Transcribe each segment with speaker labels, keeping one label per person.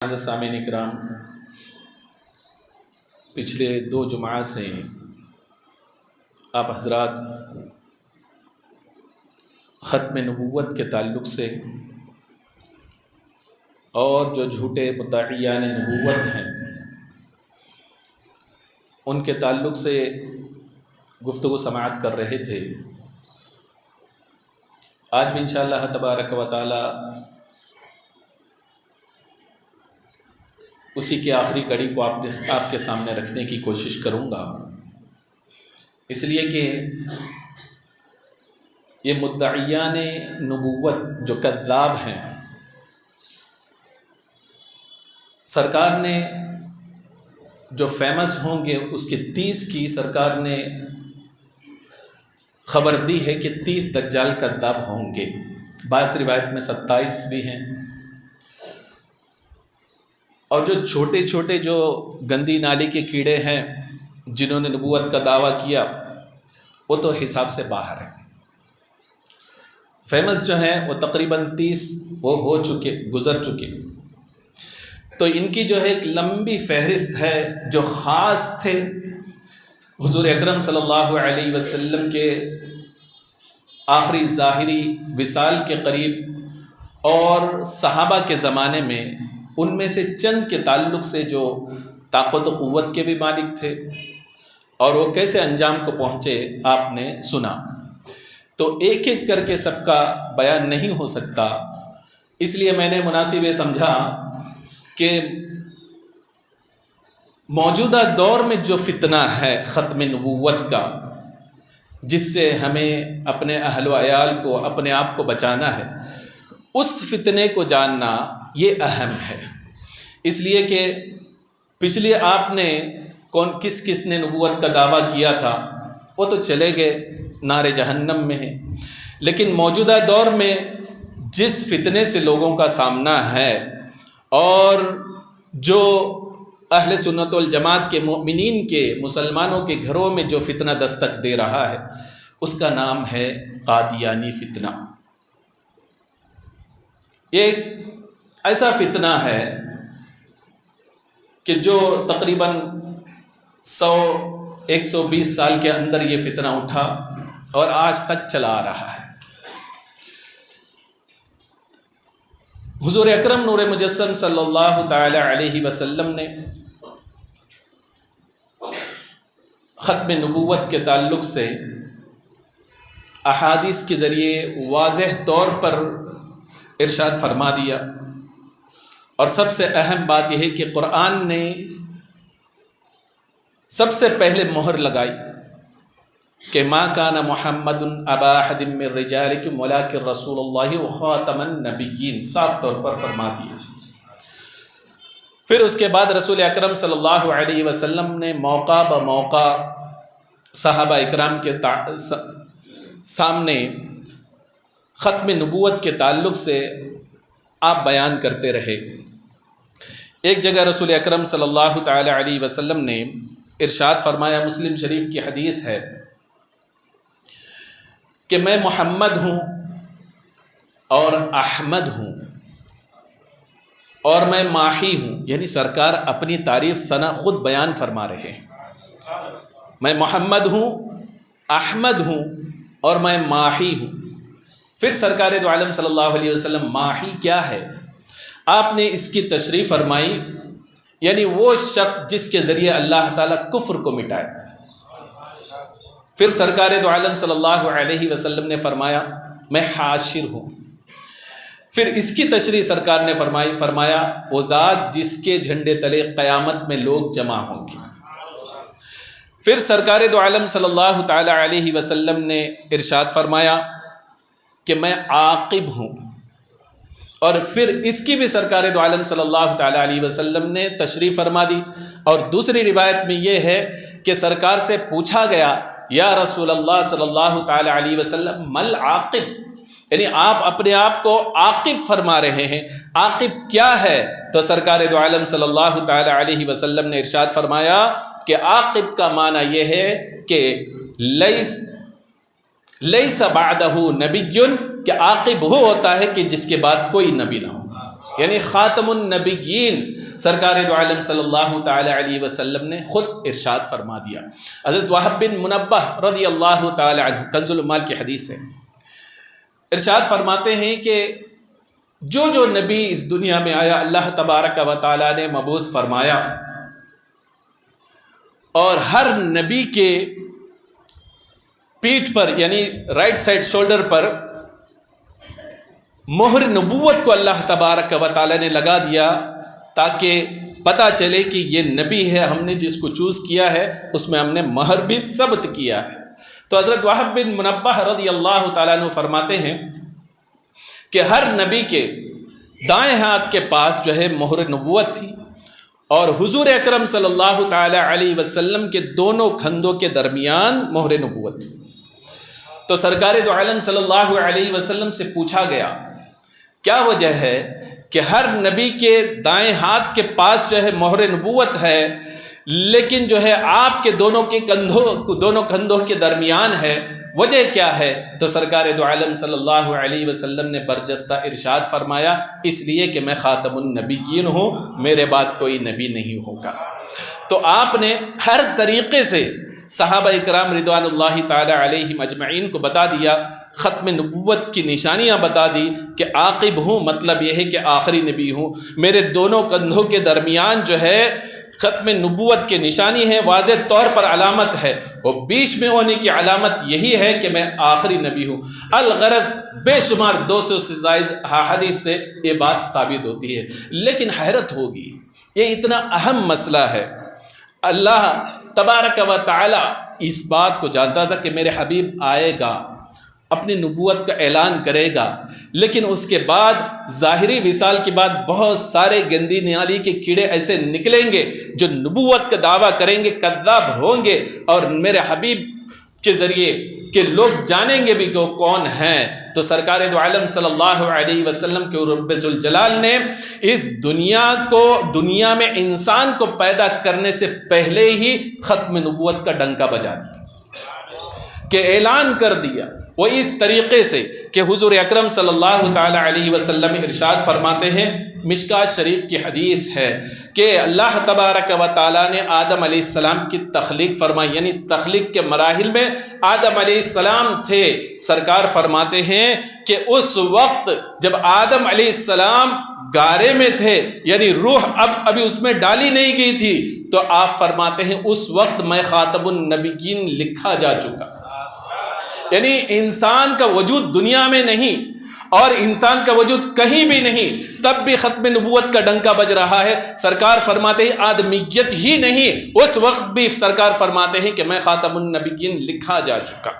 Speaker 1: معزز سامعین اکرام، پچھلے 2 جمعہ سے آپ حضرات ختم نبوت کے تعلق سے اور جو جھوٹے مدعیان نبوت ہیں ان کے تعلق سے گفتگو سماعت کر رہے تھے۔ آج بھی انشاءاللہ تبارک و تعالی اسی کی آخری کڑی کو آپ کے سامنے رکھنے کی کوشش کروں گا، اس لیے کہ یہ مدعیان نبوت جو کذاب ہیں، سرکار نے جو فیمس ہوں گے اس کے 30 کی سرکار نے خبر دی ہے کہ 30 دجال کذاب ہوں گے، بعض روایت میں 27 بھی ہیں۔ اور جو چھوٹے چھوٹے جو گندی نالی کے کیڑے ہیں جنہوں نے نبوت کا دعویٰ کیا وہ تو حساب سے باہر ہیں۔ فیمس جو ہیں وہ تقریباً 30 وہ گزر چکے۔ تو ان کی جو ہے ایک لمبی فہرست ہے جو خاص تھے حضور اکرم صلی اللہ علیہ وسلم کے آخری ظاہری وصال کے قریب اور صحابہ کے زمانے میں، ان میں سے چند کے تعلق سے جو طاقت و قوت کے بھی مالک تھے اور وہ کیسے انجام کو پہنچے آپ نے سنا۔ تو ایک ایک کر کے سب کا بیان نہیں ہو سکتا، اس لیے میں نے مناسب یہ سمجھا کہ موجودہ دور میں جو فتنہ ہے ختم نبوت کا، جس سے ہمیں اپنے اہل و عیال کو اپنے آپ کو بچانا ہے، اس فتنے کو جاننا یہ اہم ہے۔ اس لیے کہ پچھلے آپ نے کس نے نبوت کا دعویٰ کیا تھا وہ تو چلے گئے، نار جہنم میں ہیں، لیکن موجودہ دور میں جس فتنے سے لوگوں کا سامنا ہے اور جو اہل سنت والجماعت کے مؤمنین کے مسلمانوں کے گھروں میں جو فتنہ دستک دے رہا ہے اس کا نام ہے قادیانی فتنہ۔ یہ ایک ایسا فتنہ ہے کہ جو تقریباً 120 سال کے اندر یہ فتنہ اٹھا اور آج تک چلا آ رہا ہے۔ حضور اکرم نور مجسم صلی اللہ تعالی علیہ وسلم نے ختم نبوت کے تعلق سے احادیث کے ذریعے واضح طور پر ارشاد فرما دیا، اور سب سے اہم بات یہ ہے کہ قرآن نے سب سے پہلے مہر لگائی کہ ما کان محمد ابا احد من رجالکم ولکن رسول اللہ وخاتم النبیین، صاف طور پر فرما دیا۔ پھر اس کے بعد رسول اکرم صلی اللہ علیہ وسلم نے موقع بموقع صحابہ اکرام کے سامنے ختم نبوت کے تعلق سے آپ بیان کرتے رہے۔ ایک جگہ رسول اکرم صلی اللہ تعالی علیہ وسلم نے ارشاد فرمایا، مسلم شریف کی حدیث ہے کہ میں محمد ہوں اور احمد ہوں اور میں ماہی ہوں، یعنی سرکار اپنی تعریف ثنا خود بیان فرما رہے ہیں۔ میں محمد ہوں، احمد ہوں اور میں ماہی ہوں۔ پھر سرکار دو عالم صلی اللہ علیہ وسلم ماہی کیا ہے آپ نے اس کی تشریح فرمائی، یعنی وہ شخص جس کے ذریعے اللہ تعالیٰ کفر کو مٹائے۔ پھر سرکار دو عالم صلی اللہ علیہ وسلم نے فرمایا میں حاشر ہوں۔ پھر اس کی تشریح سرکار نے فرمایا وہ ذات جس کے جھنڈے تلے قیامت میں لوگ جمع ہوں گے۔ پھر سرکار دو عالم صلی اللہ تعالی علیہ وسلم نے ارشاد فرمایا کہ میں عاقب ہوں، اور پھر اس کی بھی سرکار دو عالم صلی اللہ تعالی علیہ وسلم نے تشریح فرما دی۔ اور دوسری روایت میں یہ ہے کہ سرکار سے پوچھا گیا یا رسول اللہ صلی اللہ تعالی علیہ وسلم مل عاقب، یعنی آپ اپنے آپ کو عاقب فرما رہے ہیں، عاقب کیا ہے؟ تو سرکار دو عالم صلی اللہ تعالی علیہ وسلم نے ارشاد فرمایا کہ عاقب کا معنی یہ ہے کہ لیس بعدہ نبی، کہ عاقب وہ ہوتا ہے کہ جس کے بعد کوئی نبی نہ ہو۔ یعنی خاتم النبیین سرکار دو عالم صلی اللہ تعالی علیہ وسلم نے خود ارشاد فرما دیا۔ حضرت وہب بن منبہ رضی اللہ تعالی عنہ کنز العمال کی حدیث ہے، ارشاد فرماتے ہیں کہ جو نبی اس دنیا میں آیا اللہ تبارک و تعالی نے مبعوث فرمایا، اور ہر نبی کے پیٹھ پر یعنی رائٹ سائڈ شولڈر پر مہر نبوت کو اللہ تبارک و تعالی نے لگا دیا، تاکہ پتہ چلے کہ یہ نبی ہے، ہم نے جس کو چوز کیا ہے اس میں ہم نے مہر بھی ثبت کیا ہے۔ تو حضرت وہب بن منبہ رضی اللہ تعالیٰ عنہ فرماتے ہیں کہ ہر نبی کے دائیں ہاتھ کے پاس جو ہے مہر نبوت تھی، اور حضور اکرم صلی اللہ تعالیٰ علیہ وسلم کے دونوں کندھوں کے درمیان مہر نبوت تھی۔ تو سرکار دو عالم صلی اللہ علیہ وسلم سے پوچھا گیا کیا وجہ ہے کہ ہر نبی کے دائیں ہاتھ کے پاس جو ہے مہر نبوت ہے، لیکن جو ہے آپ کے دونوں کندھوں کے درمیان ہے، وجہ کیا ہے؟ تو سرکار دو عالم صلی اللہ علیہ وسلم نے برجستہ ارشاد فرمایا، اس لیے کہ میں خاتم النبیین ہوں، میرے بعد کوئی نبی نہیں ہوگا۔ تو آپ نے ہر طریقے سے صحابہ اکرام رضوان اللہ تعالی علیہم اجمعین کو بتا دیا، ختم نبوت کی نشانیاں بتا دی کہ عاقب ہوں، مطلب یہ ہے کہ آخری نبی ہوں، میرے دونوں کندھوں کے درمیان جو ہے ختم نبوت کی نشانی ہے، واضح طور پر علامت ہے، اور بیچ میں ہونے کی علامت یہی ہے کہ میں آخری نبی ہوں۔ الغرض بے شمار 200 سے زائد حدیث سے یہ بات ثابت ہوتی ہے۔ لیکن حیرت ہوگی، یہ اتنا اہم مسئلہ ہے، اللہ تبارک و تعالی اس بات کو جانتا تھا کہ میرے حبیب آئے گا، اپنی نبوت کا اعلان کرے گا، لیکن اس کے بعد ظاہری وصال کے بعد بہت سارے گندی نالی کے کیڑے ایسے نکلیں گے جو نبوت کا دعویٰ کریں گے، کذاب ہوں گے، اور میرے حبیب کے ذریعے کہ لوگ جانیں گے بھی کہ وہ کون ہیں۔ تو سرکار دو عالم صلی اللہ علیہ وسلم کے رب ذوالجلال نے اس دنیا میں انسان کو پیدا کرنے سے پہلے ہی ختم نبوت کا ڈنکا بجا دیا، کہ اعلان کر دیا۔ وہ اس طریقے سے کہ حضور اکرم صلی اللہ تعالی علیہ وسلم ارشاد فرماتے ہیں، مشکات شریف کی حدیث ہے کہ اللہ تبارک و تعالیٰ نے آدم علیہ السلام کی تخلیق فرمائی، یعنی تخلیق کے مراحل میں آدم علیہ السلام تھے۔ سرکار فرماتے ہیں کہ اس وقت جب آدم علیہ السلام گارے میں تھے، یعنی روح ابھی اس میں ڈالی نہیں گئی تھی، تو آپ فرماتے ہیں اس وقت میں خاتم النبیین لکھا جا چکا، یعنی انسان کا وجود دنیا میں نہیں اور انسان کا وجود کہیں بھی نہیں، تب بھی ختم نبوت کا ڈنکا بج رہا ہے۔ سرکار فرماتے ہیں آدمیت ہی نہیں، اس وقت بھی سرکار فرماتے ہیں کہ میں خاتم النبیین لکھا جا چکا۔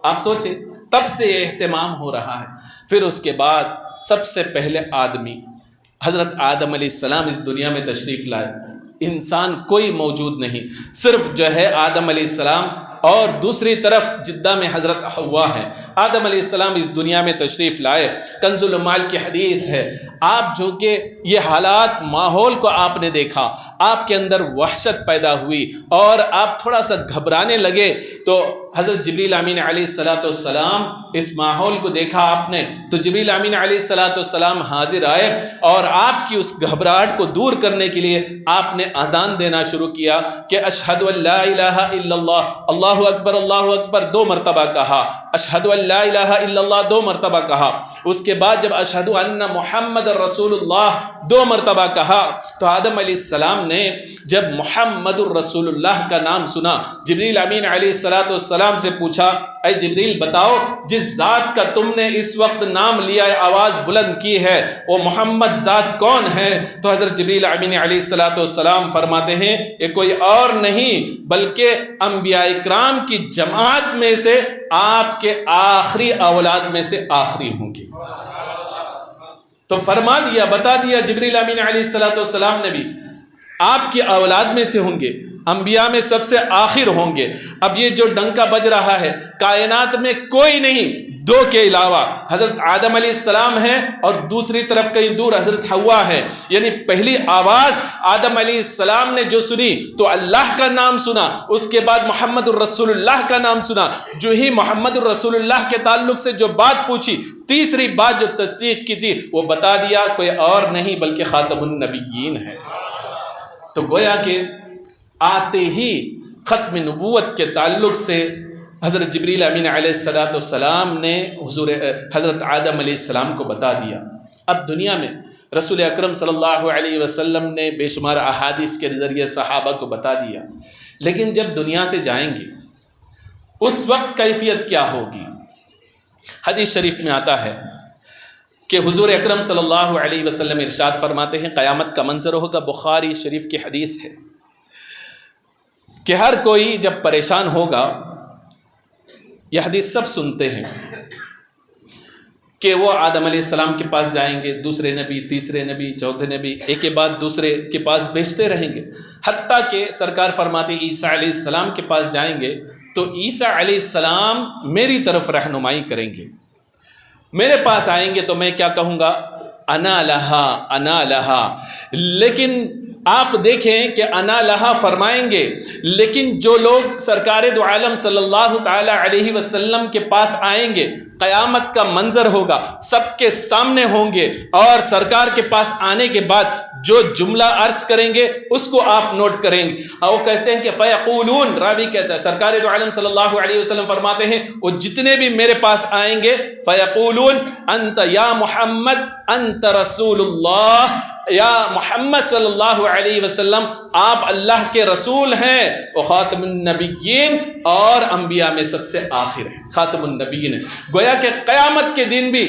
Speaker 1: آپ سوچیں، تب سے یہ اہتمام ہو رہا ہے۔ پھر اس کے بعد سب سے پہلے آدمی حضرت آدم علیہ السلام اس دنیا میں تشریف لائے، انسان کوئی موجود نہیں، صرف جو ہے آدم علیہ السلام، اور دوسری طرف جدہ میں حضرت حوا ہے۔ آدم علیہ السلام اس دنیا میں تشریف لائے، کنز العمال کی حدیث ہے، آپ جو کہ یہ حالات ماحول کو آپ نے دیکھا، آپ کے اندر وحشت پیدا ہوئی اور آپ تھوڑا سا گھبرانے لگے، تو حضرت جبریل امین علیہ السلام اس ماحول کو دیکھا آپ نے، تو جبریل امین علیہ السلام حاضر آئے اور آپ کی اس گھبراہٹ کو دور کرنے کے لیے آپ نے اذان دینا شروع کیا کہ اشہد ان لا الہ الا اللہ، اللہ اکبر 2 مرتبہ کہا، اشہد ان لا الہ الا اللہ 2 مرتبہ کہا۔ اس کے بعد جب اشہد ان محمد رسول اللہ 2 مرتبہ کہا، تو آدم علیہ السلام نے جب محمد الرسول اللہ کا نام سنا، جبریل امین علیہ السلام سے پوچھا، اے جبریل بتاؤ، جس ذات کا تم نے اس وقت نام لیا ہے، آواز بلند کی ہے، وہ محمد ذات کون ہے؟ تو حضرت جبریل امین علیہ السلام فرماتے ہیں یہ کوئی اور نہیں بلکہ انبیاء اکرام کی جماعت میں سے آپ کے آخری اولاد میں سے آخری ہوں گے۔ تو فرما دیا، بتا دیا جبریل امین علیہ السلام نے بھی، آپ کی اولاد میں سے ہوں گے، انبیاء میں سب سے آخر ہوں گے۔ اب یہ جو ڈنکا بج رہا ہے، کائنات میں کوئی نہیں، دو کے علاوہ حضرت آدم علیہ السلام ہیں اور دوسری طرف کہیں دور حضرت حوا ہے. یعنی پہلی آواز آدم علیہ السلام نے جو سنی تو اللہ کا نام سنا, اس کے بعد محمد الرسول اللہ کا نام سنا. جو ہی محمد الرسول اللہ کے تعلق سے جو بات پوچھی, تیسری بات جو تصدیق کی تھی وہ بتا دیا کوئی اور نہیں بلکہ خاتم النبیین ہے. تو گویا کہ آتے ہی ختم نبوت کے تعلق سے حضرت جبریل امین علیہ السلام نے حضرت آدم علیہ السلام کو بتا دیا. اب دنیا میں رسول اکرم صلی اللہ علیہ وسلم نے بے شمار احادیث کے ذریعے صحابہ کو بتا دیا, لیکن جب دنیا سے جائیں گے اس وقت کیفیت کیا ہوگی؟ حدیث شریف میں آتا ہے کہ حضور اکرم صلی اللہ علیہ وسلم ارشاد فرماتے ہیں قیامت کا منظر ہوگا, بخاری شریف کی حدیث ہے کہ ہر کوئی جب پریشان ہوگا, یہ حدیث سب سنتے ہیں کہ وہ آدم علیہ السلام کے پاس جائیں گے, دوسرے نبی, تیسرے نبی, چوتھے نبی, ایک کے بعد دوسرے کے پاس بھیجتے رہیں گے, حتیٰ کہ سرکار فرماتے عیسیٰ علیہ السلام کے پاس جائیں گے تو عیسیٰ علیہ السلام میری طرف رہنمائی کریں گے. میرے پاس آئیں گے تو میں کیا کہوں گا؟ انا لہا انا لہا. لیکن آپ دیکھیں کہ انا لہا فرمائیں گے, لیکن جو لوگ سرکار دو عالم صلی اللہ تعالی علیہ وسلم کے پاس آئیں گے, قیامت کا منظر ہوگا, سب کے سامنے ہوں گے, اور سرکار کے پاس آنے کے بعد جو جملہ عرض کریں گے اس کو آپ نوٹ کریں گے. اور وہ کہتے ہیں کہ فیقولون, راوی کہتا ہے سرکار دو عالم صلی اللہ علیہ وسلم فرماتے ہیں وہ جتنے بھی میرے پاس آئیں گے فیقولون انت یا محمد انت رسول اللہ, یا محمد صلی اللہ علیہ وسلم آپ اللہ کے رسول ہیں, وہ خاتم النبیین اور انبیاء میں سب سے آخر ہیں, خاتم النبیین ہیں. گویا کہ قیامت کے دن بھی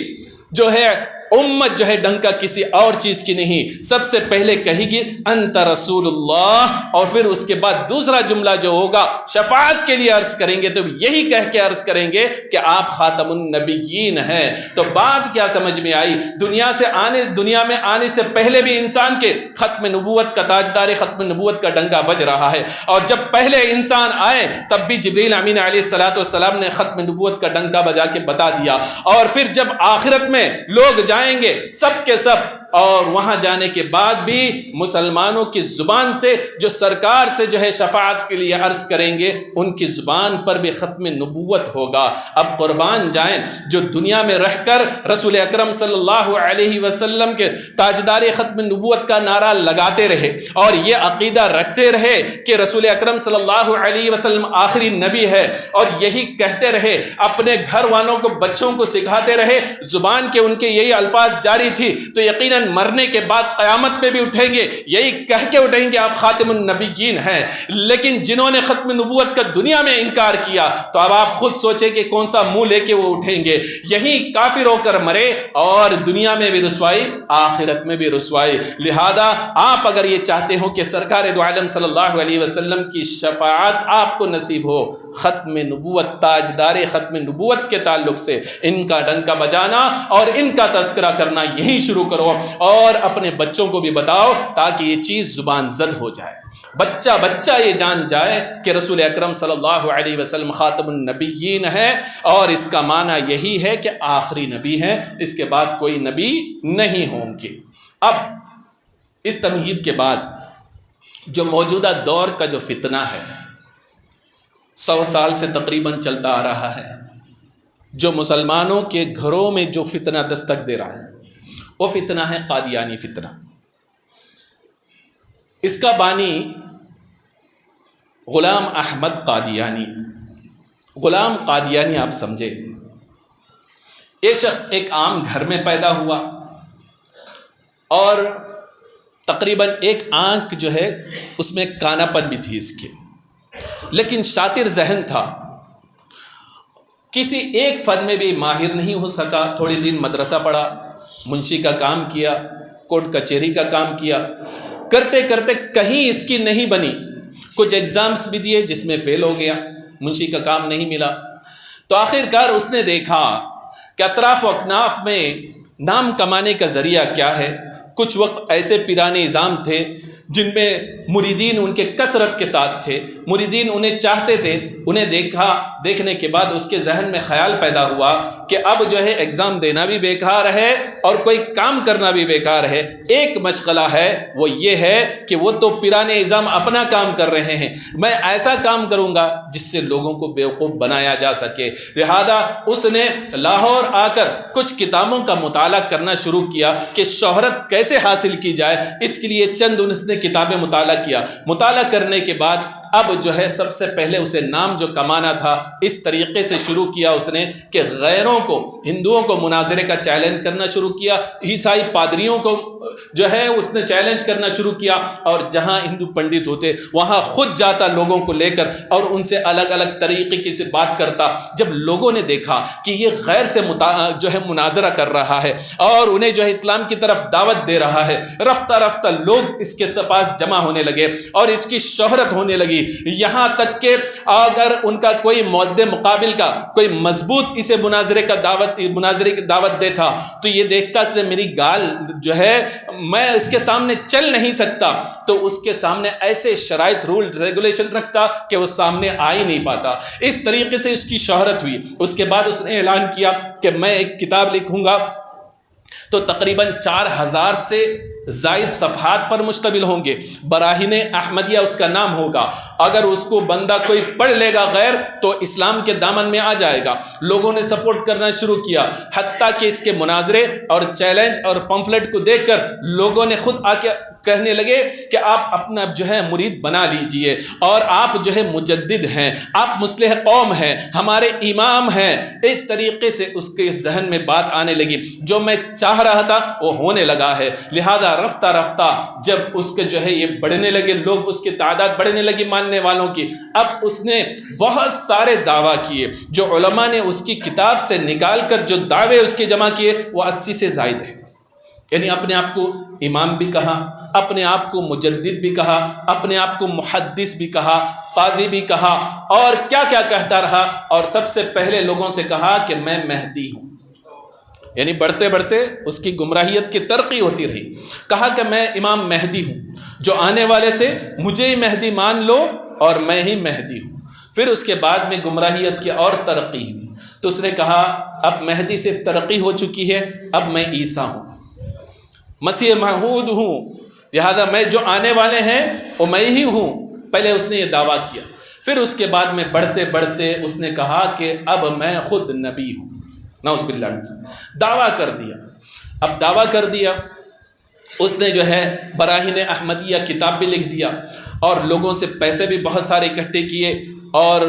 Speaker 1: جو ہے امت جو ہے ڈنکا کسی اور چیز کی نہیں, سب سے پہلے کہے گی انت رسول اللہ, اور پھر اس کے بعد دوسرا جملہ جو ہوگا شفاعت کے لیے عرض کریں گے تو یہی کہہ کے عرض کریں گے کہ آپ خاتم النبیین ہیں. تو بات کیا سمجھ میں آئی؟ دنیا میں آنے سے پہلے بھی انسان کے ختم نبوت کا تاجدار ختم نبوت کا ڈنکا بج رہا ہے, اور جب پہلے انسان آئے تب بھی جبریل امین علیہ السلام نے ختم نبوت کا ڈنکا بجا کے بتا دیا. اور پھر جب آخرت میں لوگ جائیں گے سب کے سب, اور وہاں جانے کے بعد بھی مسلمانوں کی زبان سے جو سرکار سے جو ہے شفاعت کے لیے عرض کریں گے ان کی زبان پر بھی ختم نبوت ہوگا. اب قربان جائیں جو دنیا میں رہ کر رسول اکرم صلی اللہ علیہ وسلم کے تاجدار ختم نبوت کا نعرہ لگاتے رہے اور یہ عقیدہ رکھتے رہے کہ رسول اکرم صلی اللہ علیہ وسلم آخری نبی ہے, اور یہی کہتے رہے, اپنے گھر والوں کو بچوں کو سکھاتے رہے, زبان کے ان کے یہی الفاظ جاری تھی, تو یقیناً مرنے کے بعد قیامت میں بھی اٹھیں گے یہی کہہ کے اٹھیں گے آپ خاتم النبیین ہیں. لیکن جنہوں نے ختم نبوت کا دنیا میں انکار کیا تو اب آپ خود سوچیں کہ کون سا منہ لے کے وہ اٹھیں گے. یہی کافر ہو کر مرے اور دنیا میں بھی رسوائی آخرت میں بھی رسوائی. لہذا آپ اگر یہ چاہتے ہو کہ سرکار دو عالم صلی اللہ علیہ وسلم کی شفاعت آپ کو نصیب ہو, ختم نبوت تاجدار ختم نبوت کے تعلق سے ان کا ڈنکا بجانا اور ان کا تذکرہ کرنا یہی شروع کرو, اور اپنے بچوں کو بھی بتاؤ تاکہ یہ چیز زبان زد ہو جائے, بچہ یہ جان جائے کہ رسول اکرم صلی اللہ علیہ وسلم خاتم النبیین ہے, اور اس کا معنی یہی ہے کہ آخری نبی ہیں, اس کے بعد کوئی نبی نہیں ہوں گے. اب اس تمہید کے بعد جو موجودہ دور کا جو فتنہ ہے 100 سال سے تقریباً چلتا آ رہا ہے, جو مسلمانوں کے گھروں میں جو فتنہ دستک دے رہا ہے وہ فتنہ ہے قادیانی فتنہ. اس کا بانی غلام احمد قادیانی. غلام قادیانی آپ سمجھے, یہ شخص ایک عام گھر میں پیدا ہوا اور تقریباً ایک آنکھ جو ہے اس میں کانا پن بھی تھی اس کے, لیکن شاطر ذہن تھا, کسی ایک فن میں بھی ماہر نہیں ہو سکا. تھوڑے دن مدرسہ پڑھا, منشی کا کام کیا, کورٹ کچہری کا کام کیا, کرتے کرتے کہیں اس کی نہیں بنی. کچھ ایگزامس بھی دیے جس میں فیل ہو گیا, منشی کا کام نہیں ملا. تو آخر کار اس نے دیکھا کہ اطراف و اکناف میں نام کمانے کا ذریعہ کیا ہے. کچھ وقت ایسے پیرانے نظام تھے جن میں مریدین ان کے کثرت کے ساتھ تھے، مریدین انہیں چاہتے تھے، انہیں دیکھنے کے بعد اس کے ذہن میں خیال پیدا ہوا کہ اب جو ہے ایگزام دینا بھی بیکار ہے اور کوئی کام کرنا بھی بیکار ہے، ایک مشغلہ ہے، وہ یہ ہے کہ وہ تو پیران اعظم اپنا کام کر رہے ہیں، میں ایسا کام کروں گا جس سے لوگوں کو بیوقوف بنایا جا سکے۔ لہذا اس نے لاہور آ کر کچھ کتابوں کا مطالعہ کرنا شروع کیا کہ شہرت کیسے حاصل کی جائے، اس کے لیے چند اس نے کتابیں مطالعہ کیا۔ مطالعہ کرنے کے بعد اب جو ہے سب سے پہلے اسے نام جو کمانا تھا، اس طریقے سے شروع کیا اس نے کہ غیروں کو، ہندوؤں کو مناظرے کا چیلنج کرنا شروع کیا، عیسائی پادریوں کو جو ہے اس نے چیلنج کرنا شروع کیا، اور جہاں ہندو پنڈت ہوتے وہاں خود جاتا لوگوں کو لے کر اور ان سے الگ الگ طریقے سے بات کرتا۔ جب لوگوں نے دیکھا کہ یہ غیر سے جو ہے مناظرہ کر رہا ہے اور انہیں جو ہے اسلام کی طرف دعوت دے رہا ہے، رفتہ رفتہ لوگ اس کے پاس جمع ہونے لگے اور اس کی شہرت ہونے لگی، یہاں تک کہ اگر ان کا کوئی معد مقابل کا کوئی مضبوط اسے مناظرے کی دعوت دیتا تو یہ دیکھتا کہ میری گال جو ہے میں اس کے سامنے چل نہیں سکتا، تو اس کے سامنے ایسے شرائط رول ریگولیشن رکھتا کہ وہ سامنے آ ہی نہیں پاتا۔ اس طریقے سے اس کی شہرت ہوئی۔ اس کے بعد اس نے اعلان کیا کہ میں ایک کتاب لکھوں گا تو تقریباً 4000 سے زائد صفحات پر مشتمل ہوں گے، براہین احمدیہ اس کا نام ہوگا، اگر اس کو بندہ کوئی پڑھ لے گا غیر تو اسلام کے دامن میں آ جائے گا۔ لوگوں نے سپورٹ کرنا شروع کیا، حتیٰ کہ اس کے مناظرے اور چیلنج اور پمفلٹ کو دیکھ کر لوگوں نے خود آ کے کہنے لگے کہ آپ اپنا جو ہے مرید بنا لیجئے، اور آپ جو ہے مجدد ہیں، آپ مصلح قوم ہیں، ہمارے امام ہیں۔ ایک طریقے سے اس کے ذہن میں بات آنے لگی، جو میں چاہ رہا تھا وہ ہونے لگا ہے۔ لہذا رفتہ رفتہ جب اس کے جو ہے یہ بڑھنے لگے، لوگ اس کی تعداد بڑھنے لگی ماننے والوں کی، اب اس نے بہت سارے دعویٰ کیے، جو علماء نے اس کی کتاب سے نکال کر جو دعوے اس کے جمع کیے وہ 80 سے زائد ہیں۔ یعنی اپنے آپ کو امام بھی کہا، اپنے آپ کو مجدد بھی کہا، اپنے آپ کو محدث بھی کہا، قاضی بھی کہا، اور کیا کیا کہتا رہا، اور سب سے پہلے لوگوں سے کہا کہ میں مہدی ہوں۔ یعنی بڑھتے بڑھتے اس کی گمراہیت کی ترقی ہوتی رہی، کہا کہ میں امام مہدی ہوں، جو آنے والے تھے مجھے ہی مہدی مان لو اور میں ہی مہدی ہوں۔ پھر اس کے بعد میں گمراہیت کی اور ترقی ہوئی، تو اس نے کہا اب مہدی سے ترقی ہو چکی ہے، اب میں عیسیٰ ہوں، مسیح موعود ہوں، لہذا میں جو آنے والے ہیں وہ میں ہی ہوں۔ پہلے اس نے یہ دعویٰ کیا، پھر اس کے بعد میں بڑھتے بڑھتے اس نے کہا کہ اب میں خود نبی ہوں، نعوذ باللہ من ذالک، دعویٰ کر دیا۔ اب دعویٰ کر دیا، اس نے جو ہے براہین احمدیہ کتاب بھی لکھ دیا، اور لوگوں سے پیسے بھی بہت سارے اکٹھے کیے اور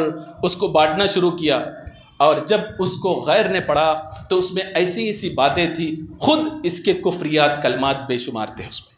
Speaker 1: اس کو بانٹنا شروع کیا۔ اور جب اس کو غیر نے پڑھا تو اس میں ایسی ایسی باتیں تھیں، خود اس کے کفریات کلمات بے شمار تھے اس میں،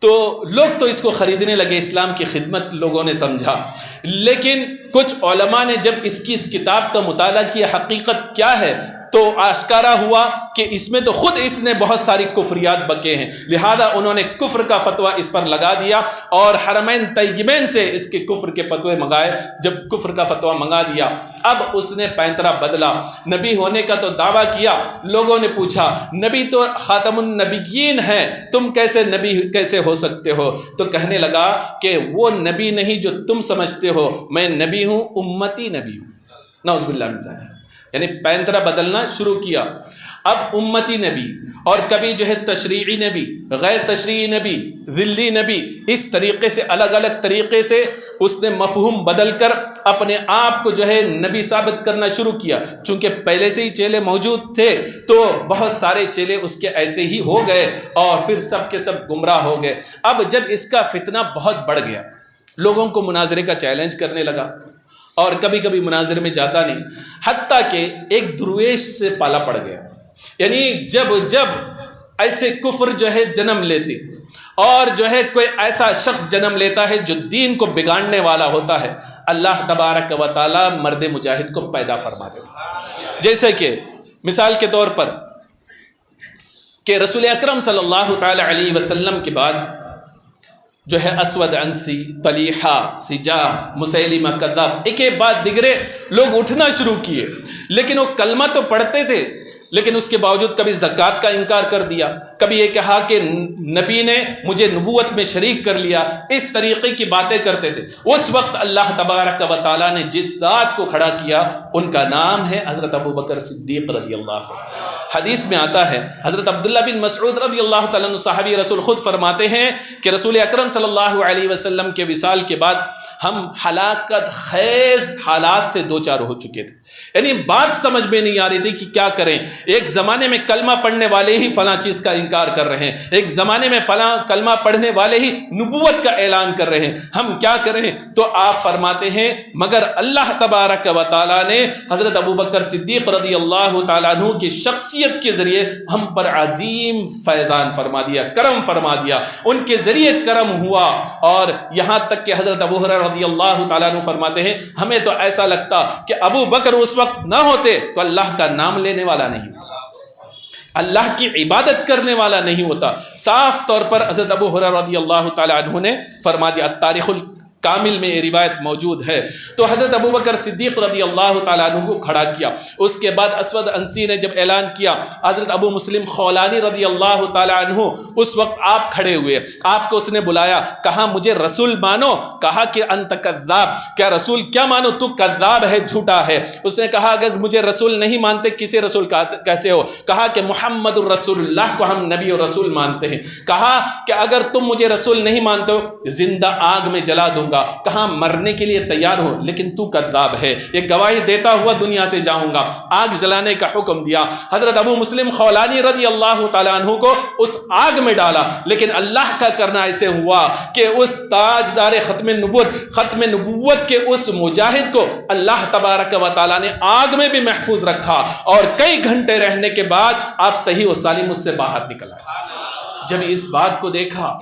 Speaker 1: تو لوگ تو اس کو خریدنے لگے، اسلام کی خدمت لوگوں نے سمجھا۔ لیکن کچھ علماء نے جب اس کتاب کا مطالعہ کیا حقیقت کیا ہے تو آشکارا ہوا کہ اس میں تو خود اس نے بہت ساری کفریات بکے ہیں، لہذا انہوں نے کفر کا فتویٰ اس پر لگا دیا، اور حرمین طیبین سے اس کے کفر کے فتوے منگائے۔ جب کفر کا فتویٰ منگا دیا، اب اس نے پینترا بدلا، نبی ہونے کا تو دعویٰ کیا۔ لوگوں نے پوچھا نبی تو خاتم النبیین ہے، تم کیسے نبی کیسے ہو سکتے ہو؟ تو کہنے لگا کہ وہ نبی نہیں جو تم سمجھتے ہو، میں نبی ہوں، امتی نبی ہوں، نعوذ باللہ من ذالک۔ یعنی پینترا بدلنا شروع کیا، اب امتی نبی، اور کبھی جو ہے تشریعی نبی، غیر تشریعی نبی، ذلی نبی، اس طریقے سے الگ الگ طریقے سے اس نے مفہوم بدل کر اپنے آپ کو جو ہے نبی ثابت کرنا شروع کیا۔ چونکہ پہلے سے ہی چیلے موجود تھے تو بہت سارے چیلے اس کے ایسے ہی ہو گئے، اور پھر سب کے سب گمراہ ہو گئے۔ اب جب اس کا فتنہ بہت بڑھ گیا، لوگوں کو مناظرے کا چیلنج کرنے لگا، اور کبھی کبھی مناظرے میں جاتا نہیں، حتیٰ کہ ایک درویش سے پالا پڑ گیا۔ یعنی جب ایسے کفر جو ہے جنم لیتے، اور جو ہے کوئی ایسا شخص جنم لیتا ہے جو دین کو بگاڑنے والا ہوتا ہے، اللہ تبارک و تعالی مرد مجاہد کو پیدا فرما دیتا۔ جیسے کہ مثال کے طور پر کہ رسول اکرم صلی اللہ تعالی علیہ وسلم کے بعد جو ہے اسود عنسی، طلیحہ، سجاح، مسیلمہ کذاب، ایک بعد دیگرے لوگ اٹھنا شروع کیے، لیکن وہ کلمہ تو پڑھتے تھے لیکن اس کے باوجود کبھی زکوٰۃ کا انکار کر دیا، کبھی یہ کہا کہ نبی نے مجھے نبوت میں شریک کر لیا، اس طریقے کی باتیں کرتے تھے۔ اس وقت اللہ تبارک و تعالیٰ نے جس ذات کو کھڑا کیا ان کا نام ہے حضرت ابو بکر صدیق رضی اللہ عنہ۔ حدیث میں آتا ہے، حضرت عبداللہ بن مسعود رضی اللہ تعالیٰ عنہ صحابی رسول خود فرماتے ہیں کہ رسول اکرم صلی اللہ علیہ وسلم کے وصال کے بعد ہم ہلاکت خیز حالات سے دوچار ہو چکے تھے، یعنی بات سمجھ میں نہیں آ رہی تھی کہ کیا کریں۔ ایک زمانے میں کلمہ پڑھنے والے ہی فلاں چیز کا انکار کر رہے ہیں، ایک زمانے میں فلاں کلمہ پڑھنے والے ہی نبوت کا اعلان کر رہے ہیں، ہم کیا کریں؟ تو آپ فرماتے ہیں مگر اللہ تبارک و تعالیٰ نے حضرت ابو بکر صدیق رضی اللہ تعالیٰ عنہ کی شخصیت کے ذریعے ہم پر عظیم فیضان فرما دیا، کرم فرما دیا، ان کے ذریعے کرم ہوا۔ اور یہاں تک کہ حضرت ابو ہریرہ رضی اللہ تعالیٰ عنہ فرماتے ہیں ہمیں تو ایسا لگتا کہ ابو بکر اس وقت نہ ہوتے تو اللہ کا نام لینے والا نہیں ہوتا، اللہ کی عبادت کرنے والا نہیں ہوتا۔ صاف طور پر حضرت ابو ہریرہ رضی اللہ تعالیٰ عنہ نے فرما دیا، تاریخ کامل میں یہ روایت موجود ہے۔ تو حضرت ابو بکر صدیق رضی اللہ تعالیٰ عنہ کو کھڑا کیا۔ اس کے بعد اسود انسی نے جب اعلان کیا، حضرت ابو مسلم خولانی رضی اللہ تعالیٰ عنہ اس وقت آپ کھڑے ہوئے، آپ کو اس نے بلایا، کہا مجھے رسول مانو، کہا کہ انت کذاب، کیا رسول کیا مانو، تو کذاب ہے، جھوٹا ہے۔ اس نے کہا اگر مجھے رسول نہیں مانتے کسے رسول کہتے ہو؟ کہا کہ محمد الرسول اللہ کو ہم نبی اور رسول مانتے ہیں۔ کہا کہ اگر تم مجھے رسول نہیں مانتے ہو زندہ آگ میں جلا دوں، کہاں مرنے کے لیے تیار ہو، لیکن تو کذاب ہے، یہ گواہی دیتا ہوا دنیا سے جاؤں گا۔ آگ جلانے کا حکم دیا، حضرت ابو مسلم خولانی رضی اللہ تعالیٰ عنہ کو اس آگ میں ڈالا، لیکن اللہ کا کرنا ایسے ہوا کہ اس تاجدار ختم نبوت کے اس مجاہد کو اللہ تبارک و تعالیٰ نے آگ میں بھی محفوظ رکھا، اور کئی گھنٹے رہنے کے بعد آپ صحیح و سالم اس سے باہر نکل آئے۔ جب اس بات کو دیکھا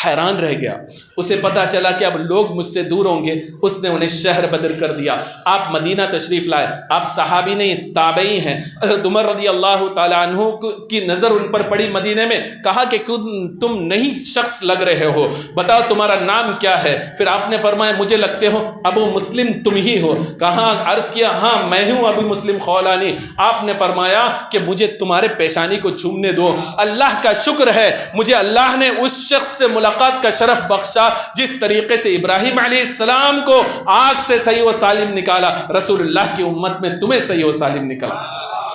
Speaker 1: حیران رہ گیا، اسے پتا چلا کہ اب لوگ مجھ سے دور ہوں گے، اس نے انہیں شہر بدر کر دیا۔ آپ مدینہ تشریف لائے، آپ صحابی نہیں تابعی ہیں۔ حضرت عمر رضی اللہ تعالیٰ عنہ کی نظر ان پر پڑی مدینے میں، کہا کہ تم نہیں شخص لگ رہے ہو، بتاؤ تمہارا نام کیا ہے؟ پھر آپ نے فرمایا مجھے لگتے ہو ابو مسلم تم ہی ہو۔ کہاں؟ عرض کیا ہاں میں ہوں ابو مسلم خولانی۔ آپ نے فرمایا کہ مجھے تمہارے پیشانی کو چھومنے دو، اللہ کا شکر ہے مجھے اللہ نے اس شخص سے ملاقات کا شرف بخشا جس طریقے سے ابراہیم علیہ السلام کو آگ سے صحیح و سالم نکالا، رسول اللہ کی امت میں تمہیں صحیح و سالم نکالا،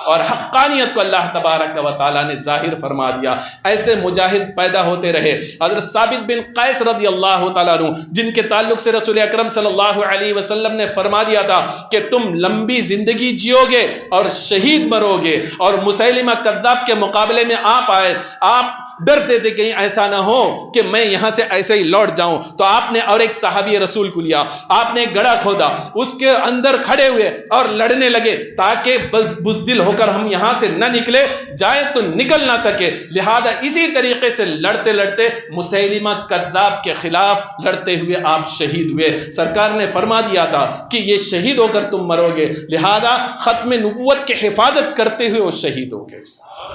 Speaker 1: اور حقانیت کو اللہ تبارک و تعالیٰ نے ظاہر فرما دیا۔ ایسے مجاہد پیدا ہوتے رہے۔ حضرت ثابت بن قیس رضی اللہ تعالیٰ عنہ، جن کے تعلق سے رسول اکرم صلی اللہ علیہ وسلم نے فرما دیا تھا کہ تم لمبی زندگی جیو گے اور شہید مرو گے، اور مسیلمہ کذاب کے مقابلے میں آپ آئے، آپ ڈرتے تھے کہیں ایسا نہ ہو کہ میں یہاں سے ایسے ہی لوٹ جاؤں، تو آپ نے اور ایک صحابی رسول کو لیا، آپ نے گڑھا کھودا، اس کے اندر کھڑے ہوئے اور لڑنے لگے تاکہ بزدل ہو کر ہم یہاں سے نہ نکلے جائیں تو نکل نہ سکے۔ لہذا اسی طریقے سے لڑتے لڑتے مسیلمہ کذاب کے خلاف لڑتے ہوئے آپ شہید ہوئے۔ سرکار نے فرما دیا تھا کہ یہ شہید ہو کر تم مرو گے، لہذا ختم نبوت کی حفاظت کرتے ہوئے وہ شہید ہو گئے،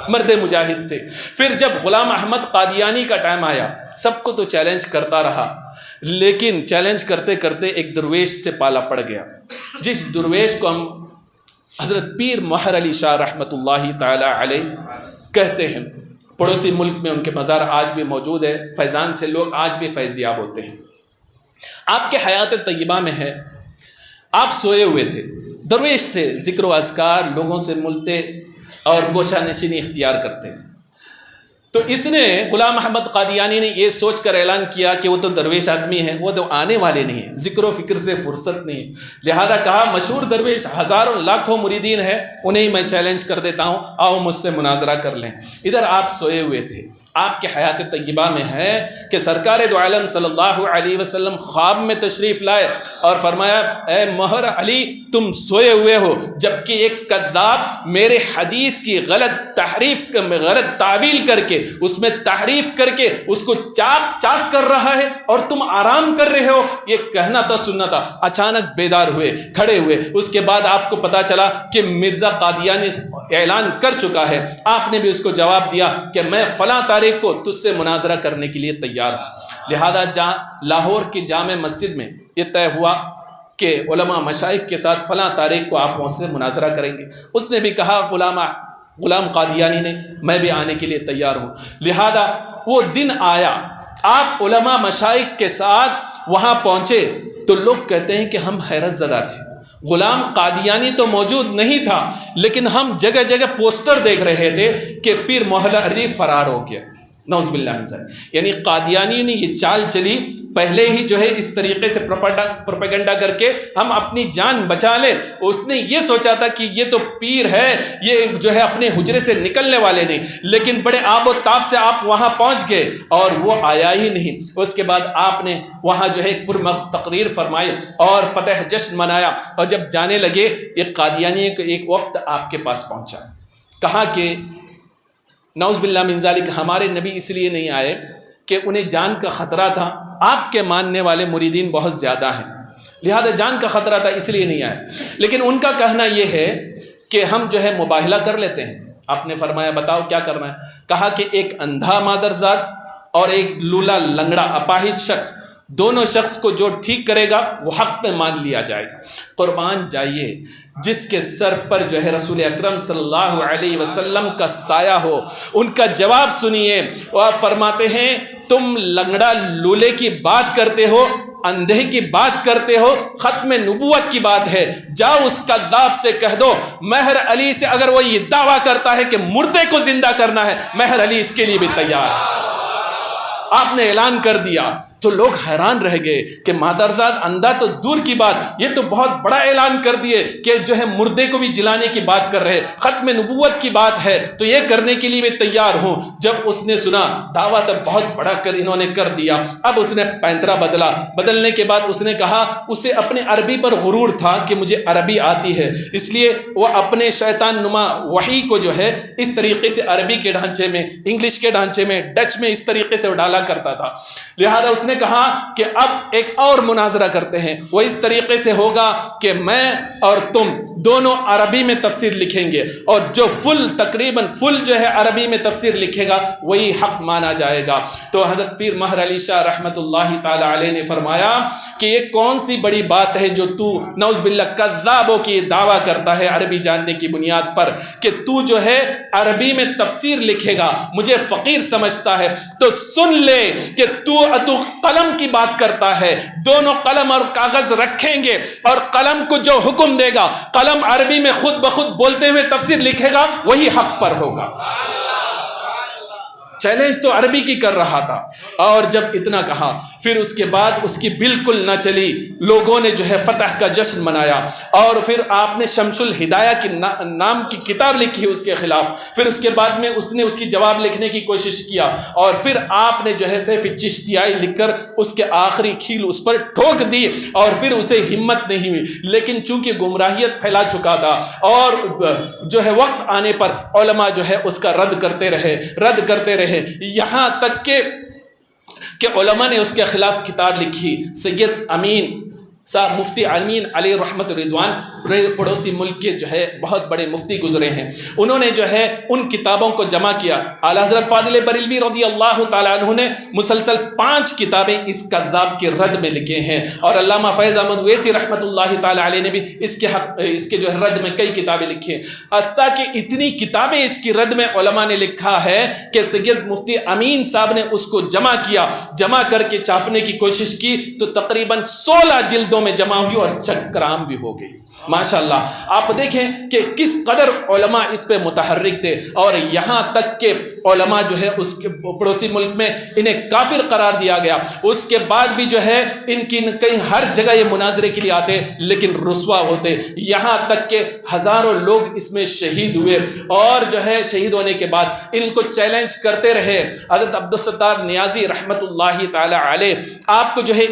Speaker 1: مرد مجاہد تھے۔ پھر جب غلام احمد قادیانی کا ٹائم آیا، سب کو تو چیلنج کرتا رہا، لیکن چیلنج کرتے کرتے ایک درویش سے پالا پڑ گیا، جس درویش کو ہم حضرت پیر مہر علی شاہ رحمۃ اللہ تعالی علیہ کہتے ہیں۔ پڑوسی ملک میں ان کے مزار آج بھی موجود ہے، فیضان سے لوگ آج بھی فیضیاب ہوتے ہیں۔ آپ کے حیات طیبہ میں ہے، آپ سوئے ہوئے تھے، درویش تھے، ذکر و اذکار، لوگوں سے ملتے اور گوشہ نشینی اختیار کرتے ہیں۔ تو اس نے غلام احمد قادیانی نے یہ سوچ کر اعلان کیا کہ وہ تو درویش آدمی ہیں، وہ تو آنے والے نہیں ہیں، ذکر و فکر سے فرصت نہیں ہے، لہذا کہا مشہور درویش ہزاروں لاکھوں مریدین ہیں، انہیں میں چیلنج کر دیتا ہوں، آؤ مجھ سے مناظرہ کر لیں۔ ادھر آپ سوئے ہوئے تھے، آپ کے حیات طیبہ میں ہے کہ سرکار دو عالم صلی اللہ علیہ وسلم خواب میں تشریف لائے اور فرمایا اے مہر علی تم سوئے ہوئے ہو، جبکہ ایک کذاب میرے حدیث کی غلط تحریف غلط تعویل کر کے اس میں تحریف کر کے اس کو چاک چاک کر رہا ہے اور تم آرام کر رہے ہو، یہ کہنا تھا سننا تھا۔ اچانک بیدار ہوئے، کھڑے ہوئے، اس کے بعد آپ کو پتا چلا کہ مرزا قادیانی اعلان کر چکا ہے، آپ نے بھی اس کو جواب دیا کہ میں فلاں تاریخ کو تجھ سے مناظرہ کرنے کے لیے تیار ہوں۔ لہذا لاہور کی جامع مسجد میں یہ طے ہوا کہ علماء مشائخ کے ساتھ فلاں تاریخ کو آپ وہاں سے مناظرہ کریں گے۔ اس نے بھی کہا غلام غلام قادیانی نے، میں بھی آنے کے لیے تیار ہوں۔ لہذا وہ دن آیا، آپ علماء مشائخ کے ساتھ وہاں پہنچے تو لوگ کہتے ہیں کہ ہم حیرت زدہ تھے۔ غلام قادیانی تو موجود نہیں تھا، لیکن ہم جگہ جگہ پوسٹر دیکھ رہے تھے کہ پیر محلہ علی فرار ہو گیا، نعوذ باللہ من ذالک۔ یعنی قادیانی نے یہ چال چلی، پہلے ہی جو ہے اس طریقے سے پروپیگنڈا کر کے ہم اپنی جان بچا لیں۔ اس نے یہ سوچا تھا کہ یہ تو پیر ہے، یہ جو ہے اپنے حجرے سے نکلنے والے نہیں، لیکن بڑے آب و تاب سے آپ وہاں پہنچ گئے اور وہ آیا ہی نہیں۔ اس کے بعد آپ نے وہاں جو ہے ایک پرمغز تقریر فرمائی اور فتح جشن منایا، اور جب جانے لگے ایک قادیانی ایک وفد آپ کے پاس پہنچا، کہا کہ نعوذ باللہ من ذالک ہمارے نبی اس لیے نہیں آئے کہ انہیں جان کا خطرہ تھا، آپ کے ماننے والے مریدین بہت زیادہ ہیں، لہذا جان کا خطرہ تھا اس لیے نہیں آئے۔ لیکن ان کا کہنا یہ ہے کہ ہم جو ہے مباہلہ کر لیتے ہیں۔ آپ نے فرمایا بتاؤ کیا کرنا ہے؟ کہا کہ ایک اندھا مادرزاد اور ایک لولا لنگڑا اپاہج شخص، دونوں شخص کو جو ٹھیک کرے گا وہ حق میں مان لیا جائے گا۔ قربان جائیے جس کے سر پر جو ہے رسول اکرم صلی اللہ علیہ وسلم کا سایہ ہو، ان کا جواب سنیے۔ وہ فرماتے ہیں تم لنگڑا لولے کی بات کرتے ہو، اندھے کی بات کرتے ہو، ختم نبوت کی بات ہے، جاؤ اس کذاب سے کہہ دو مہر علی سے اگر وہ یہ دعویٰ کرتا ہے کہ مردے کو زندہ کرنا ہے، مہر علی اس کے لیے بھی تیار ہے۔ آپ نے اعلان کر دیا تو لوگ حیران رہ گئے کہ مادرزاد اندھا تو دور کی بات، یہ تو بہت بڑا اعلان کر دیے کہ جو ہے مردے کو بھی جلانے کی بات کر رہے، ختم نبوت کی بات ہے تو یہ کرنے کے لیے بھی تیار ہوں۔ جب اس نے سنا دعویٰ تو بہت بڑا کر انہوں نے کر دیا، اب اس نے پینترا بدلا، بدلنے کے بعد اس نے کہا، اسے اپنے عربی پر غرور تھا کہ مجھے عربی آتی ہے، اس لیے وہ اپنے شیطان نما وحی کو جو ہے اس طریقے سے عربی کے ڈھانچے میں، انگلش کے ڈھانچے میں، ڈچ میں اس طریقے سے ڈالا کرتا تھا۔ لہذا اس نے کہا کہ اب ایک اور مناظرہ کرتے ہیں، وہ اس طریقے سے ہوگا کہ میں اور تم دونوں عربی میں تفسیر لکھیں گے، اور جو تقریباً فل جو ہے عربی میں تفسیر لکھے گا وہی حق مانا جائے گا۔ تو حضرت پیر مہر علی شاہ رحمۃ اللہ تعالی علیہ نے فرمایا کہ یہ کون سی بڑی بات ہے جو تو نعوذ باللہ کذابوں کی دعویٰ کرتا ہے عربی جاننے کی بنیاد پر، کہ تو جو ہے عربی میں تفسیر لکھے گا، مجھے فقیر سمجھتا ہے، تو سن لے کہ تو قلم کی بات کرتا ہے، دونوں قلم اور کاغذ رکھیں گے اور قلم کو جو حکم دے گا، قلم عربی میں خود بخود بولتے ہوئے تفسیر لکھے گا، وہی حق پر ہوگا۔ چیلنج تو عربی کی کر رہا تھا، اور جب اتنا کہا پھر اس کے بعد اس کی بالکل نہ چلی، لوگوں نے جو ہے فتح کا جشن منایا، اور پھر آپ نے شمس الہدایہ کی نام کی کتاب لکھی اس کے خلاف، پھر اس کے بعد میں اس نے اس کی جواب لکھنے کی کوشش کیا، اور پھر آپ نے جو ہے سیف چشتیائی لکھ کر اس کے آخری کھیل اس پر ٹھوک دی، اور پھر اسے ہمت نہیں ہوئی، لیکن چونکہ گمراہیت پھیلا چکا تھا اور جو ہے وقت آنے پر علماء جو ہے اس کا رد کرتے رہے، یہاں تک کہ علماء نے اس کے خلاف کتاب لکھی۔ سید امین صاحب مفتی امین علی رحمت رضوان پڑوسی ملک کے جو ہے بہت بڑے مفتی گزرے ہیں، انہوں نے جو ہے ان کتابوں کو جمع کیا۔ اعلیٰ حضرت فاضل بریلوی رضی اللہ تعالیٰ عنہ نے مسلسل 5 کتابیں اس کذاب کے رد میں لکھے ہیں، اور علامہ فیض احمد ویسی رحمۃ اللہ تعالیٰ علیہ نے بھی اس کے جو ہے رد میں کئی کتابیں لکھی ہیں، حتیٰ کہ اتنی کتابیں اس کی رد میں علماء نے لکھا ہے کہ سید مفتی امین صاحب نے اس کو جمع کر کے چھاپنے کی کوشش کی تو تقریباً 16 جلدوں میں جمع ہوئی اور چکرام بھی ہو گئی۔ ماشاءاللہ آپ دیکھیں کہ کس قدر علماء اس پہ متحرک تھے، اور یہاں تک کہ علماء جو ہے اس کے پڑوسی ملک میں انہیں کافر قرار دیا گیا۔ اس کے بعد بھی جو ہے ان کی کہیں ہر جگہ یہ مناظرے کے لیے آتے لیکن رسوا ہوتے، یہاں تک کہ ہزاروں لوگ اس میں شہید ہوئے، اور جو ہے شہید ہونے کے بعد ان کو چیلنج کرتے رہے۔ حضرت عبدالستار نیازی رحمت اللہ تعالی علیہ آپ کو جو ہے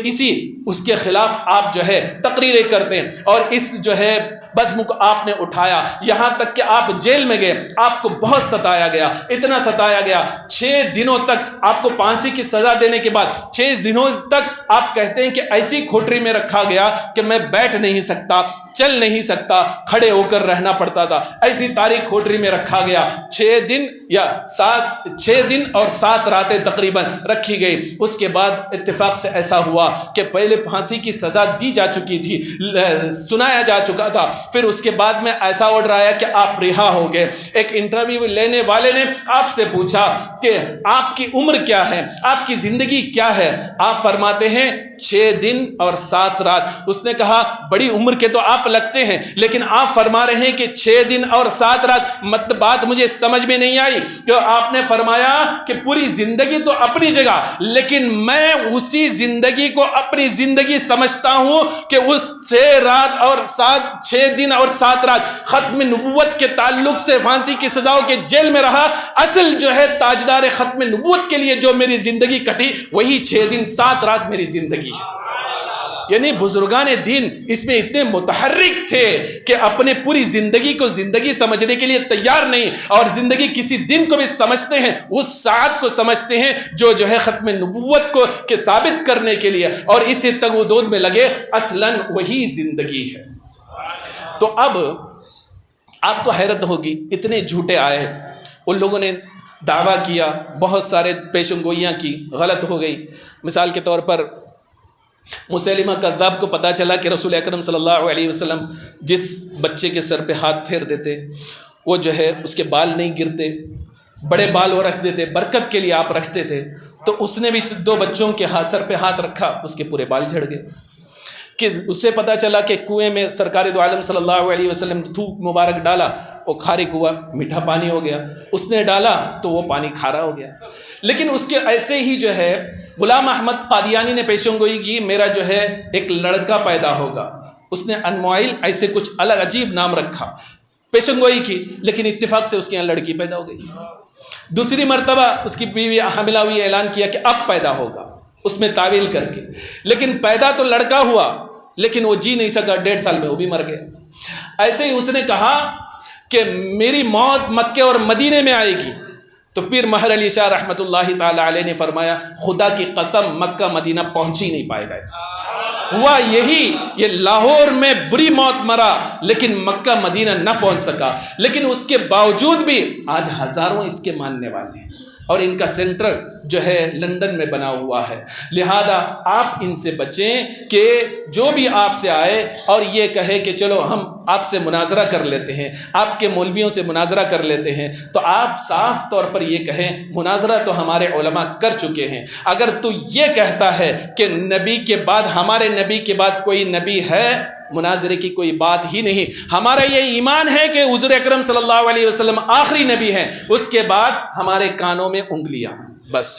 Speaker 1: اس کے خلاف آپ جو ہے تقریریں کرتے ہیں، اور اس جو ہے بزم کو آپ نے اٹھایا، یہاں تک کہ آپ جیل میں گئے، آپ کو بہت ستایا گیا، اتنا ستایا گیا 6 دنوں تک آپ کو پھانسی کی سزا دینے کے بعد 6 دنوں تک آپ کہتے ہیں کہ ایسی کھوٹری میں رکھا گیا کہ میں بیٹھ نہیں سکتا، چل نہیں سکتا، کھڑے ہو کر رہنا پڑتا تھا، ایسی تاریک کھوٹری میں رکھا گیا، 6 دن اور 7 راتیں تقریباً رکھی گئی۔ اس کے بعد اتفاق سے ایسا ہوا کہ پہلے پھانسی کی سزا دی جا چکی تھی، سنایا جا چکا چکا تھا. پھر اس کے بعد میں ایسا آرڈر آیا کہ آپ رہا ہو گئے. ایک انٹرویو لینے والے نے آپ سے پوچھا کہ آپ کی عمر کیا ہے, آپ کی زندگی کیا ہے؟ آپ فرماتے ہیں 6 دن اور 7 رات. اس نے کہا بڑی عمر کے تو آپ لگتے ہیں, لیکن آپ فرما رہے ہیں کہ 6 دن اور 7 رات, مطلب بات مجھے سمجھ میں نہیں آئی. کہ آپ نے فرمایا کہ پوری زندگی تو اپنی جگہ, لیکن میں اسی زندگی کو اپنی زندگی سمجھتا ہوں کہ اس 6 دن اور 7 رات ختم نبوت کے تعلق سے پھانسی کی سزاؤں کے جیل میں رہا. اصل جو ہے تاجدار ختم نبوت کے لیے جو میری زندگی کٹی وہی 6 دن 7 رات میری زندگی ہے. یعنی بزرگان دین اس میں اتنے متحرک تھے کہ اپنے پوری زندگی کو زندگی سمجھنے کے لیے تیار نہیں, اور زندگی کسی دن کو بھی سمجھتے ہیں, اس ساعت کو سمجھتے ہیں جو ہے ختم نبوت کو کہ ثابت کرنے کے لیے, اور اسی تگ و دود میں لگے. اصلاً وہی زندگی ہے. تو اب آپ کو حیرت ہوگی, اتنے جھوٹے آئے, ان لوگوں نے دعویٰ کیا, بہت سارے پیشنگوئیاں کی, غلط ہو گئی. مثال کے طور پر مسیلمہ کذاب کو پتہ چلا کہ رسول اکرم صلی اللہ علیہ وسلم جس بچے کے سر پہ ہاتھ پھیر دیتے وہ جو ہے اس کے بال نہیں گرتے, بڑے بال وہ رکھ دیتے, برکت کے لیے آپ رکھتے تھے. تو اس نے بھی 2 بچوں کے سر پہ ہاتھ رکھا, اس کے پورے بال جھڑ گئے. کہ اس سے پتہ چلا کہ کنویں میں سرکار دو عالم صلی اللہ علیہ وسلم نے تھوک مبارک ڈالا, وہ کھارک ہوا, میٹھا پانی ہو گیا. اس نے ڈالا تو وہ پانی کھارا ہو گیا. لیکن اس کے ایسے ہی جو ہے غلام احمد قادیانی نے پیشن گوئی کی, میرا جو ہے ایک لڑکا پیدا ہوگا. اس نے انموائل ایسے کچھ الگ عجیب نام رکھا, پیشن گوئی کی, لیکن اتفاق سے اس کے یہاں لڑکی پیدا ہو گئی. دوسری مرتبہ اس کی بیوی حاملہ ہوئی, اعلان کیا کہ اب پیدا ہوگا, اس میں تعویل کر کے, لیکن پیدا تو لڑکا ہوا لیکن وہ جی نہیں سکا, 1.5 سال میں وہ بھی مر گیا. ایسے ہی اس نے کہا کہ میری موت مکے اور مدینے میں آئے گی. تو پیر مہر علی شاہ رحمۃ اللہ تعالی علیہ نے فرمایا خدا کی قسم مکہ مدینہ پہنچ ہی نہیں پائے گا. ہوا یہی, یہ لاہور میں بری موت مرا لیکن مکہ مدینہ نہ پہنچ سکا. لیکن اس کے باوجود بھی آج ہزاروں اس کے ماننے والے ہیں, اور ان کا سینٹر جو ہے لندن میں بنا ہوا ہے. لہذا آپ ان سے بچیں کہ جو بھی آپ سے آئے اور یہ کہے کہ چلو ہم آپ سے مناظرہ کر لیتے ہیں, آپ کے مولویوں سے مناظرہ کر لیتے ہیں, تو آپ صاف طور پر یہ کہیں مناظرہ تو ہمارے علماء کر چکے ہیں. اگر تو یہ کہتا ہے کہ نبی کے بعد, ہمارے نبی کے بعد کوئی نبی ہے, مناظرے کی کوئی بات ہی نہیں. ہمارا یہ ایمان ہے کہ حضور اکرم صلی اللہ علیہ وسلم آخری نبی ہیں, اس کے بعد ہمارے کانوں میں انگلیاں, بس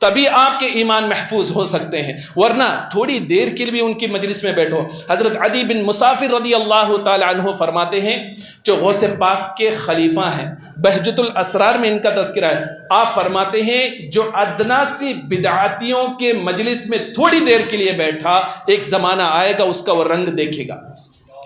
Speaker 1: تبھی آپ کے ایمان محفوظ ہو سکتے ہیں. ورنہ تھوڑی دیر کے لیے بھی ان کی مجلس میں بیٹھو. حضرت عدی بن مسافر رضی اللہ تعالی عنہ فرماتے ہیں, جو غوث پاک کے خلیفہ ہیں, بہجت الاسرار میں ان کا تذکرہ ہے. آپ فرماتے ہیں جو ادنا سی بدعاتیوں کے مجلس میں تھوڑی دیر کے لیے بیٹھا, ایک زمانہ آئے گا اس کا وہ رنگ دیکھے گا,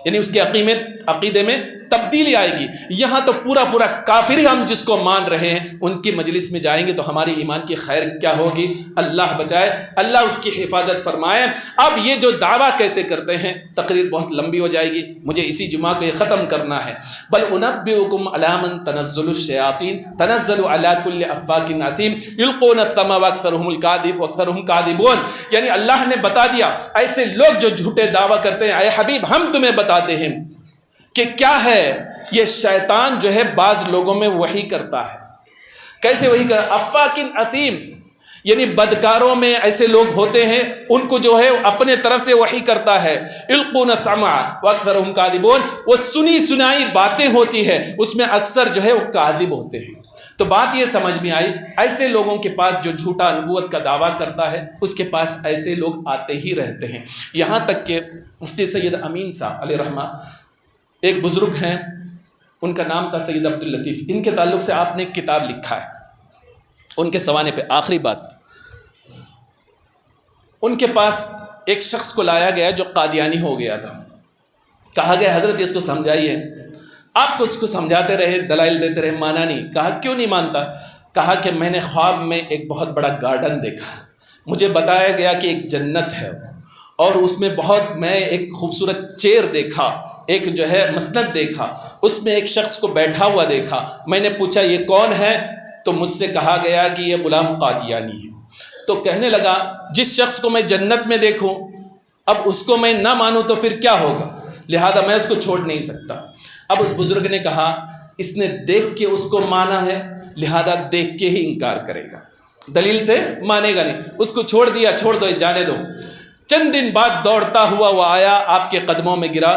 Speaker 1: یعنی اس کے عقیدے میں تبدیلی آئے گی. یہاں تو پورا کافر ہی ہم جس کو مان رہے ہیں, ان کی مجلس میں جائیں گے تو ہماری ایمان کی خیر کیا ہوگی. اللہ بچائے, اللہ اس کی حفاظت فرمائے. اب یہ جو دعویٰ کیسے کرتے ہیں, تقریر بہت لمبی ہو جائے گی, مجھے اسی جمعہ کو یہ ختم کرنا ہے. بل انبئکم علی من تنزل الشیاطین تنزل علی کل افاک اثیم یلقون السمع واکثرهم الکاذب واکثرهم کاذبون. یعنی اللہ نے بتا دیا ایسے لوگ جو جھوٹے دعویٰ کرتے ہیں, اے حبیب ہم تمہیں بتاتے ہیں کہ کیا ہے یہ شیطان جو ہے بعض لوگوں میں وحی کرتا ہے. کیسے وحی کرتا؟ افاکن اثیم, یعنی بدکاروں میں ایسے لوگ ہوتے ہیں, ان کو جو ہے اپنے طرف سے وحی کرتا ہے. القون السمع واکثرهم کاذبون, وہ سنی سنائی باتیں ہوتی ہے, اس میں اکثر جو ہے وہ کاذب ہوتے ہیں. تو بات یہ سمجھ میں آئی, ایسے لوگوں کے پاس جو جھوٹا نبوت کا دعویٰ کرتا ہے اس کے پاس ایسے لوگ آتے ہی رہتے ہیں. یہاں تک کہ مفتی سید امین صاحب علیہ رحمہ ایک بزرگ ہیں, ان کا نام تھا سید عبداللطیف, ان کے تعلق سے آپ نے ایک کتاب لکھا ہے. ان کے سوانے پہ آخری بات, ان کے پاس ایک شخص کو لایا گیا جو قادیانی ہو گیا تھا. کہا گیا حضرت اس کو سمجھائیے. آپ کو اس کو سمجھاتے رہے, دلائل دیتے رہے, مانا نہیں. کہا کیوں نہیں مانتا؟ کہا کہ میں نے خواب میں ایک بہت بڑا گارڈن دیکھا, مجھے بتایا گیا کہ ایک جنت ہے اور اس میں بہت, میں ایک خوبصورت چیئر دیکھا, ایک جو ہے مسند دیکھا, اس میں ایک شخص کو بیٹھا ہوا دیکھا. میں نے پوچھا یہ کون ہے؟ تو مجھ سے کہا گیا کہ یہ غلام قادیانی ہے. تو کہنے لگا جس شخص کو میں جنت میں دیکھوں اب اس کو میں نہ مانوں تو پھر کیا ہوگا؟ لہذا میں اس کو چھوڑ نہیں سکتا۔ اب اس بزرگ نے کہا اس نے دیکھ کے اس کو مانا ہے، لہذا دیکھ کے ہی انکار کرے گا، دلیل سے مانے گا نہیں، اس کو چھوڑ دیا، چھوڑ دو، جانے دو۔ چند دن بعد دوڑتا ہوا وہ آیا، آپ کے قدموں میں گرا،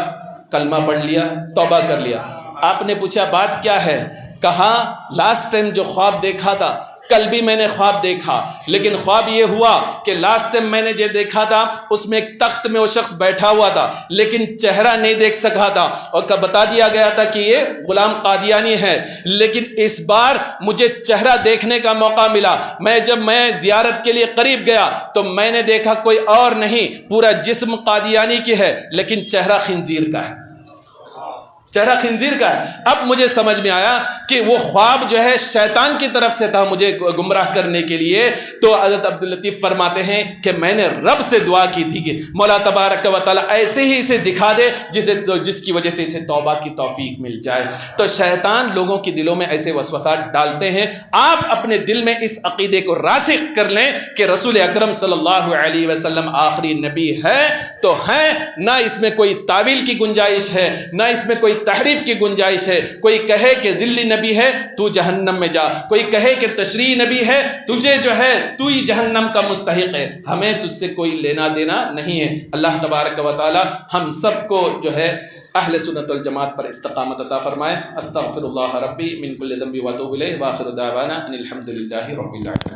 Speaker 1: کلمہ پڑھ لیا، توبہ کر لیا۔ آپ نے پوچھا بات کیا ہے؟ کہا لاسٹ ٹائم جو خواب دیکھا تھا، کل بھی میں نے خواب دیکھا، لیکن خواب یہ ہوا کہ لاسٹ ٹائم میں نے جو دیکھا تھا اس میں ایک تخت میں وہ شخص بیٹھا ہوا تھا، لیکن چہرہ نہیں دیکھ سکا تھا، اور بتا دیا گیا تھا کہ یہ غلام قادیانی ہے، لیکن اس بار مجھے چہرہ دیکھنے کا موقع ملا۔ جب میں زیارت کے لیے قریب گیا تو میں نے دیکھا کوئی اور نہیں، پورا جسم قادیانی کی ہے، لیکن چہرہ خنزیر کا ہے، چہرہ خنزیر کا ہے۔ اب مجھے سمجھ میں آیا کہ وہ خواب جو ہے شیطان کی طرف سے تھا مجھے گمراہ کرنے کے لیے۔ تو حضرت عبداللطیف فرماتے ہیں کہ میں نے رب سے دعا کی تھی کہ مولا تبارک و تعالیٰ ایسے ہی اسے دکھا دے جس کی وجہ سے اسے توبہ کی توفیق مل جائے۔ تو شیطان لوگوں کے دلوں میں ایسے وسوسات ڈالتے ہیں، آپ اپنے دل میں اس عقیدے کو راسخ کر لیں کہ رسول اکرم صلی اللہ علیہ وسلم آخری نبی ہے تو ہے، نہ اس میں کوئی تعویل کی گنجائش ہے، نہ اس میں کوئی تحریف کی گنجائش ہے۔ کوئی کہے کہ ذلی نبی ہے تو جہنم میں جا، کوئی کہے کہ تشریعی نبی ہے تجھے جو ہے تو ہی جہنم کا مستحق ہے، ہمیں تجھ سے کوئی لینا دینا نہیں ہے۔ اللہ تبارک و تعالی ہم سب کو جو ہے اہل سنت والجماعت پر استقامت عطا فرمائے۔ استغفر اللہ ربی من کل ذنب واتوب الیہ، واخر دعوانا ان الحمد للہ رب العالمین۔